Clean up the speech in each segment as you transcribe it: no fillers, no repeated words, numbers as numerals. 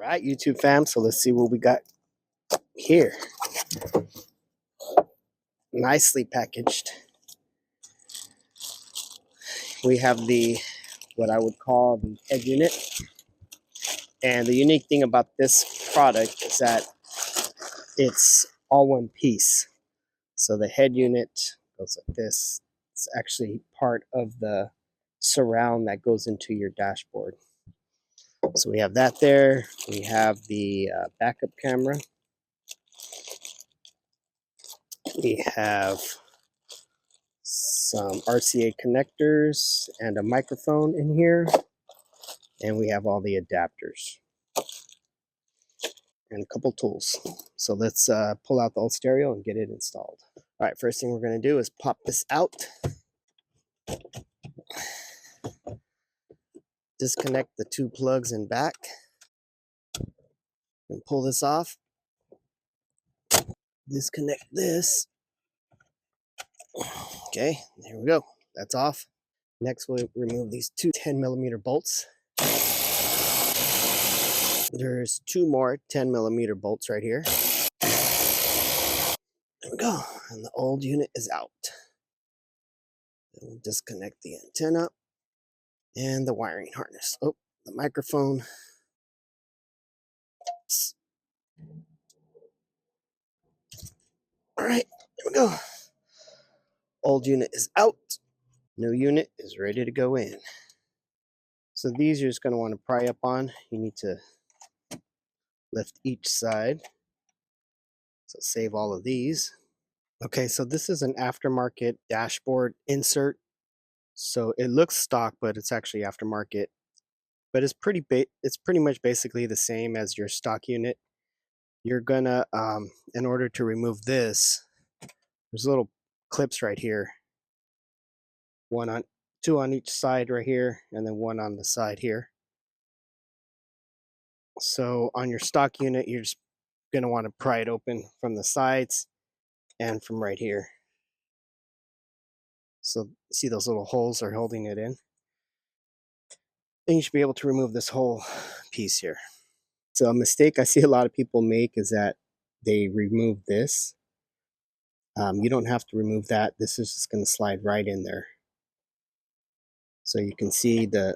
right, YouTube fam, so let's see what we got here. Nicely packaged. We have the, what I would call the head unit. And the unique thing about this product is that it's all one piece. So the head unit goes like this. It's actually part of the surround that goes into your dashboard. So we have that there. We have the backup camera. We have some RCA connectors and a microphone in here. And we have all the adapters and a couple tools. So let's pull out the old stereo and get it installed. All right, first thing we're going to do is pop this out. Disconnect the two plugs in back and pull this off. Disconnect this. Okay, there we go. That's off. Next, we'll remove these two 10mm bolts. There's two more 10mm bolts right here. There we go. And the old unit is out. We'll disconnect the antenna and the wiring harness. Oh, the microphone. All right, there we go. Old unit is out. New unit is ready to go in. So these you're just going to want to pry up on. You need to lift each side. So save all of these. Okay, so this is an aftermarket dashboard insert. So it looks stock, but it's actually aftermarket. But it's pretty much basically the same as your stock unit. You're gonna, in order to remove this, there's little clips right here. Two on each side right here, and then one on the side here. So on your stock unit, you're just gonna want to pry it open from the sides and from right here. So see those little holes are holding it in. Then you should be able to remove this whole piece here. So a mistake I see a lot of people make is that they remove this. You don't have to remove that. This is just going to slide right in there. So you can see the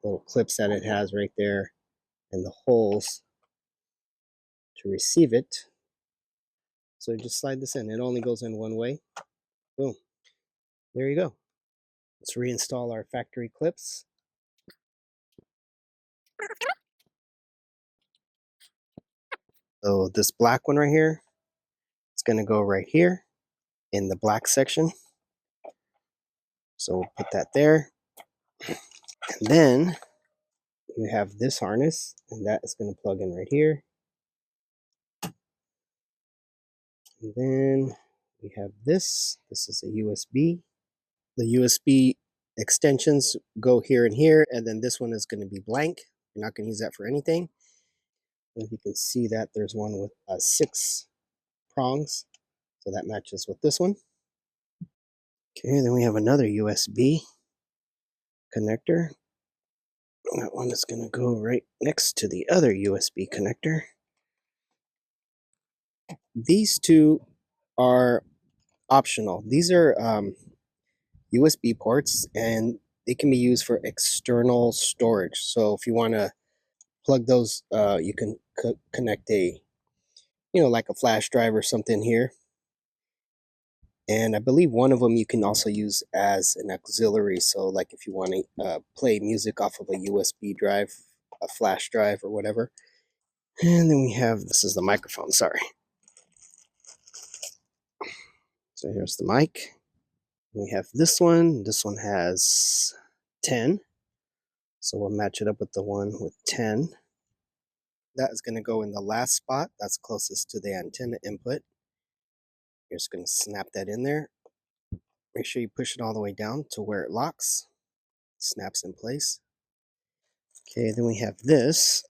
little clips that it has right there and the holes to receive it. So just slide this in. It only goes in one way. Boom. There you go. Let's reinstall our factory clips. So this black one right here, it's going to go right here in the black section. So we'll put that there. And then you have this harness, and that is going to plug in right here. And then we have this. This is a USB. The USB extensions go here and here, and then this one is going to be blank. You're not going to use that for anything. And you can see that there's one with 6 prongs, so that matches with this one. Okay, then we have another USB connector. That one is going to go right next to the other USB connector. These two are optional. These are USB ports, and they can be used for external storage. So if you want to plug those, you can connect a, like a flash drive or something here. And I believe one of them you can also use as an auxiliary. So like if you want to play music off of a USB drive, a flash drive or whatever. And then we have, this is the microphone, sorry. So here's the mic. We have this one. This one has 10. So we'll match it up with the one with 10. That is going to go in the last spot. That's closest to the antenna input. You're just going to snap that in there. Make sure you push it all the way down to where it locks. Snaps in place. Okay, then we have this.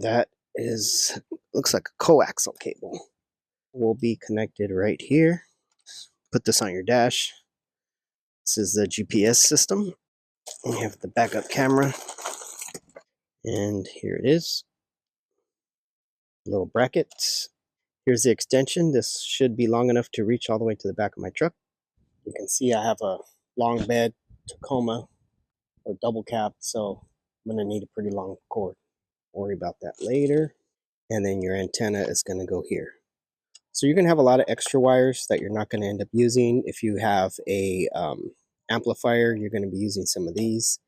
That is, looks like a coaxial cable. Will be connected right here. Put this on your dash. This is the GPS system. We have the backup camera. And here it is. little bracket. Here's the extension. This should be long enough to reach all the way to the back of my truck. You can see I have a long bed Tacoma or double cab, so I'm gonna need a pretty long cord. Worry about that later. And then your antenna is gonna go here. So you're gonna have a lot of extra wires that you're not gonna end up using. If you have a amplifier, you're gonna be using some of these.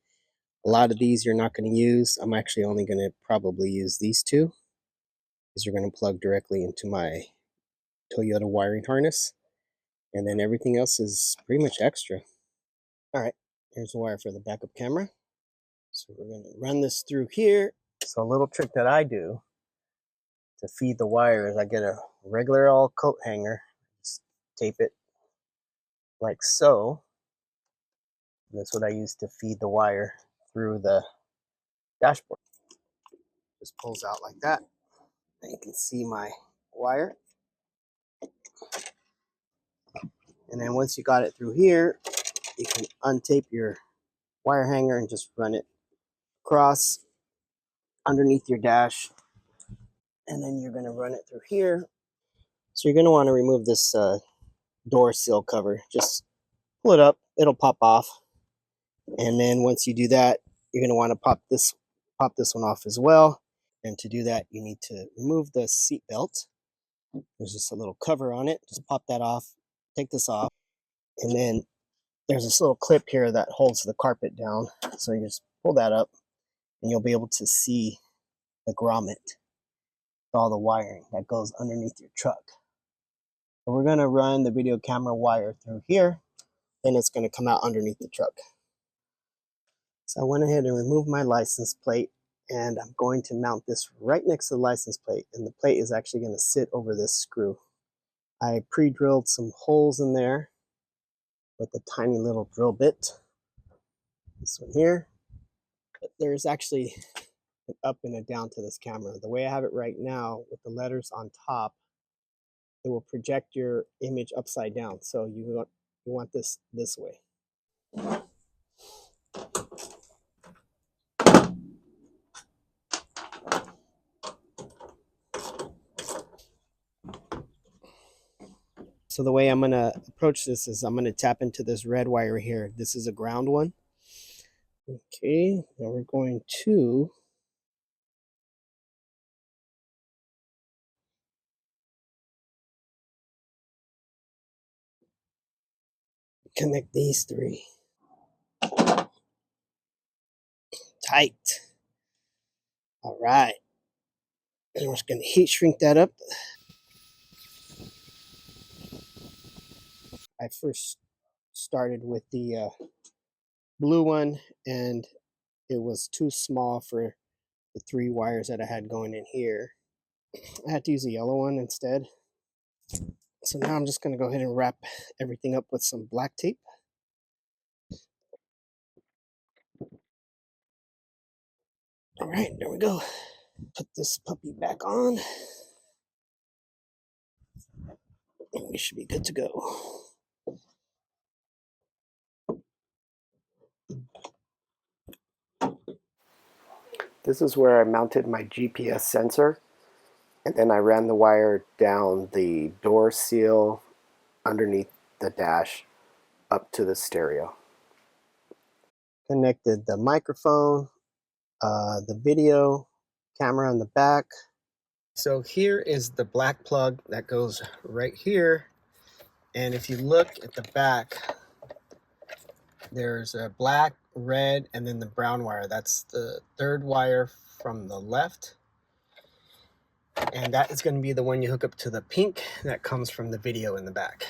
A lot of these you're not gonna use. I'm actually only gonna probably use these two, because you're gonna plug directly into my Toyota wiring harness. And then everything else is pretty much extra. All right, here's the wire for the backup camera. So we're gonna run this through here. So a little trick that I do to feed the wire is I get a regular old coat hanger, just tape it like so. And that's what I use to feed the wire through the dashboard. Just pulls out like that. And you can see my wire. And then once you got it through here, you can untape your wire hanger and just run it across underneath your dash. And then you're going to run it through here. So you're going to want to remove this door seal cover. Just pull it up, it'll pop off. And then once you do that, you're going to want to pop this one off as well. And to do that, you need to remove the seat belt. There's just a little cover on it. Just pop that off, take this off. And then there's this little clip here that holds the carpet down. So you just pull that up and you'll be able to see the grommet, all the wiring that goes underneath your truck. So we're going to run the video camera wire through here, and it's going to come out underneath the truck. So I went ahead and removed my license plate, and I'm going to mount this right next to the license plate, and the plate is actually going to sit over this screw. I pre-drilled some holes in there with a tiny little drill bit. This one here. But there's actually an up and a down to this camera. The way I have it right now with the letters on top, it will project your image upside down. So you want this way. So the way I'm going to approach this is I'm going to tap into this red wire here. This is a ground one. Okay, now we're going to connect these three. Tight. All right. And we're just going to heat shrink that up. I first started with the blue one, and it was too small for the three wires that I had going in here. I had to use a yellow one instead. So now I'm just going to go ahead and wrap everything up with some black tape. All right, there we go. Put this puppy back on. And we should be good to go. This is where I mounted my GPS sensor, and then I ran the wire down the door seal underneath the dash up to the stereo. Connected the microphone, the video camera on the back. So here is the black plug that goes right here, and if you look at the back, there's a black, red, and then the brown wire. That's the third wire from the left. And that is going to be the one you hook up to the pink that comes from the video in the back.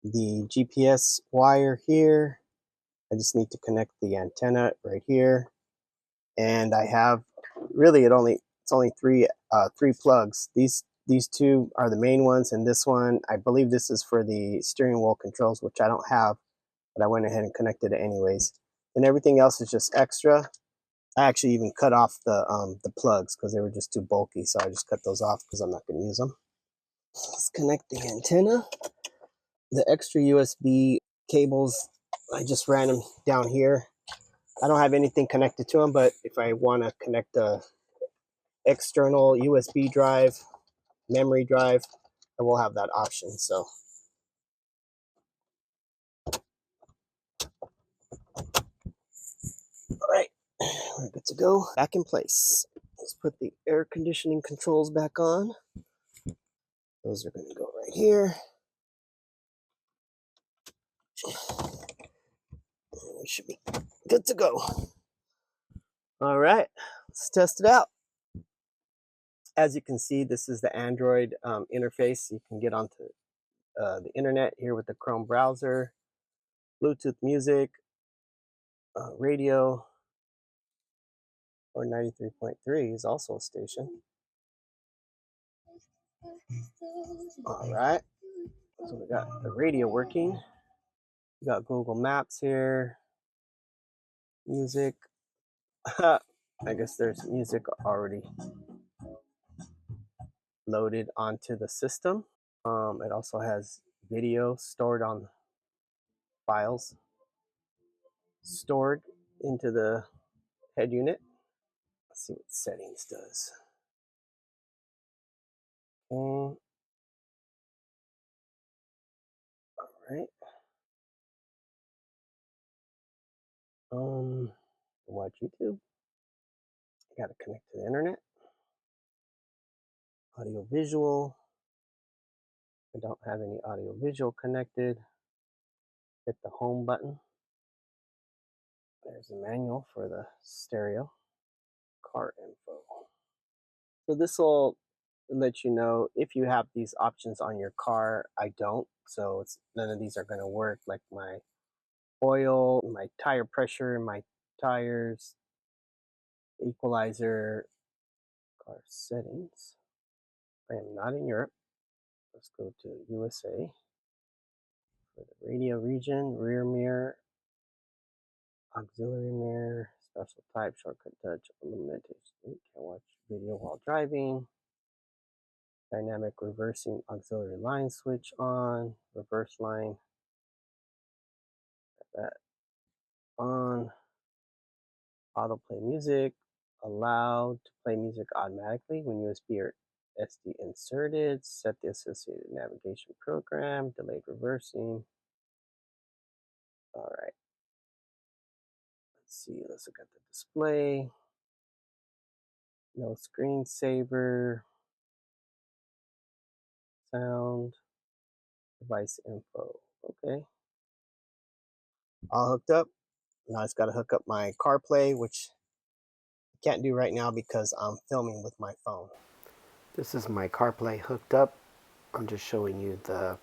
The GPS wire here, I just need to connect the antenna right here. And I have, really it's only three plugs. These two are the main ones, and this one, I believe this is for the steering wheel controls, which I don't have, but I went ahead and connected it anyways. And everything else is just extra. I actually even cut off the plugs because they were just too bulky, so I just cut those off because I'm not going to use them. Let's connect the antenna. The extra USB cables, I just ran them down here. I don't have anything connected to them, but if I want to connect external USB drive, memory drive, and we'll have that option. So all right, we're good to go. Back in place. Let's put the air conditioning controls back on. Those are going to go right here. We should be good to go. All right, let's test it out. As you can see, this is the Android interface. You can get onto the internet here with the Chrome browser, Bluetooth music, radio, or 93.3 is also a station. All right, so we got the radio working. We got Google Maps here, music. I guess there's music already loaded onto the system. It also has video stored on files, stored into the head unit. Let's see what settings does. Okay. All right. Watch YouTube. You got to connect to the internet. Audio visual. I don't have any audio visual connected. Hit the home button. There's a manual for the stereo. Car info. So this will let you know if you have these options on your car. I don't, so none of these are going to work, like my oil, my tire pressure, my tires, equalizer, car settings. I am not in Europe. Let's go to USA. For the radio region, rear mirror, auxiliary mirror, special type, shortcut touch, illumination. Can't watch video while driving. Dynamic reversing auxiliary line switch on, reverse line. Got that on. Autoplay music, allowed to play music automatically when USB or SD inserted. Set the associated navigation program, delayed reversing. All right. Let's see, let's look at the display. No screensaver. Sound. Device info. Okay. All hooked up. Now I just got to hook up my CarPlay, which I can't do right now because I'm filming with my phone. This is my CarPlay hooked up. I'm just showing you the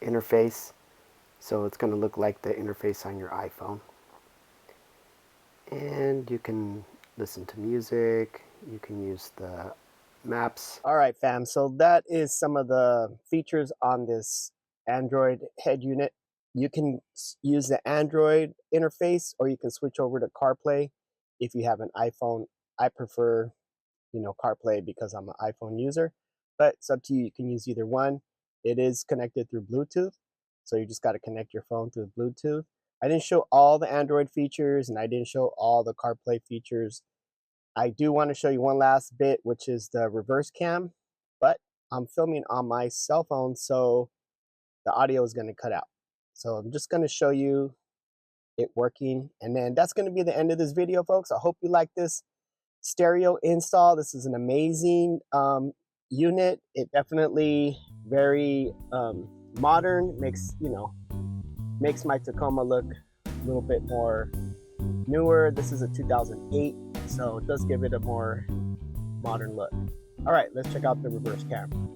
interface. So it's going to look like the interface on your iPhone. And you can listen to music. You can use the maps. All right, fam. So that is some of the features on this Android head unit. You can use the Android interface, or you can switch over to CarPlay if you have an iPhone. I prefer, CarPlay because I'm an iPhone user, but it's up to you. You can use either one. It is connected through Bluetooth, so you just got to connect your phone through Bluetooth. I didn't show all the Android features, and I didn't show all the CarPlay features. I do want to show you one last bit, which is the reverse cam, but I'm filming on my cell phone, so the audio is going to cut out. So I'm just going to show you it working, and then that's going to be the end of this video, folks. I hope you like this stereo install. This is an amazing unit. It definitely very modern, makes my Tacoma look a little bit more newer. This is a 2008, so it does give it a more modern look. All right, let's check out the reverse camera.